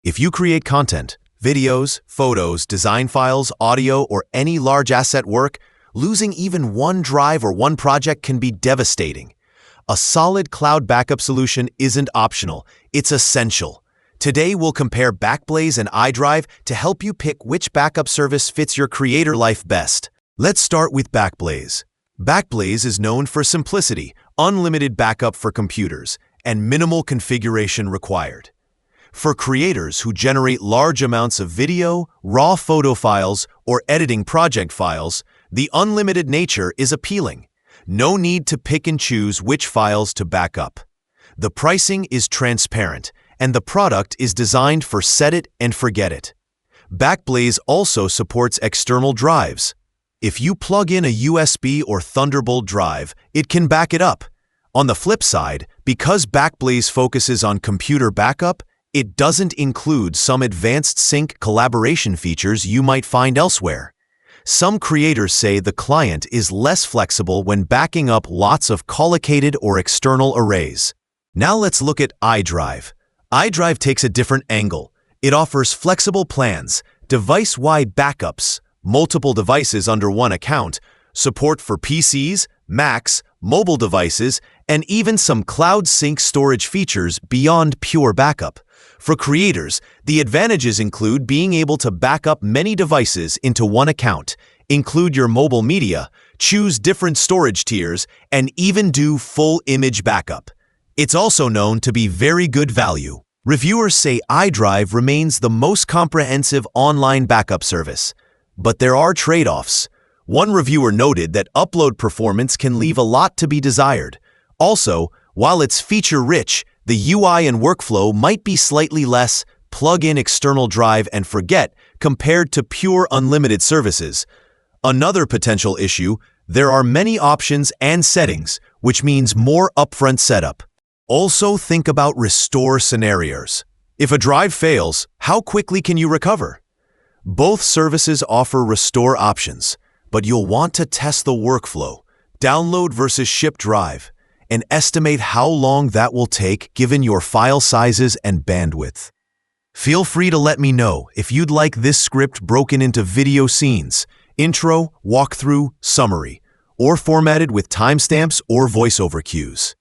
If you create content, videos, photos, design files, audio, or any large asset work, losing even one drive or one project can be devastating. A solid cloud backup solution isn't optional, it's essential. Today we'll compare Backblaze and iDrive to help you pick which backup service fits your creator life best. Let's start with Backblaze. Backblaze is known for simplicity, unlimited backup for computers, and minimal configuration required. For creators who generate large amounts of video, raw photo files, or editing project files, the unlimited nature is appealing. No need to pick and choose which files to back up. The pricing is transparent, and the product is designed for set it and forget it. Backblaze also supports external drives. If you plug in a USB or Thunderbolt drive, it can back it up. On the flip side, because Backblaze focuses on computer backup, it doesn't include some advanced sync collaboration features you might find elsewhere. Some creators say the client is less flexible when backing up lots of collocated or external arrays. Now let's look at iDrive. iDrive takes a different angle. It offers flexible plans, device-wide backups, multiple devices under one account, support for PCs, Macs, mobile devices, and even some cloud sync storage features beyond pure backup. For creators, the advantages include being able to back up many devices into one account, include your mobile media, choose different storage tiers, and even do full image backup. It's also known to be very good value. Reviewers say iDrive remains the most comprehensive online backup service. But there are trade-offs. One reviewer noted that upload performance can leave a lot to be desired. Also, while it's feature-rich, the UI and workflow might be slightly less plug-in external drive and forget compared to pure unlimited services. Another potential issue, there are many options and settings, which means more upfront setup. Also think about restore scenarios. If a drive fails, how quickly can you recover? Both services offer restore options, but you'll want to test the workflow, download versus ship drive, and estimate how long that will take given your file sizes and bandwidth. Feel free to let me know if you'd like this script broken into video scenes, intro, walkthrough, summary, or formatted with timestamps or voiceover cues.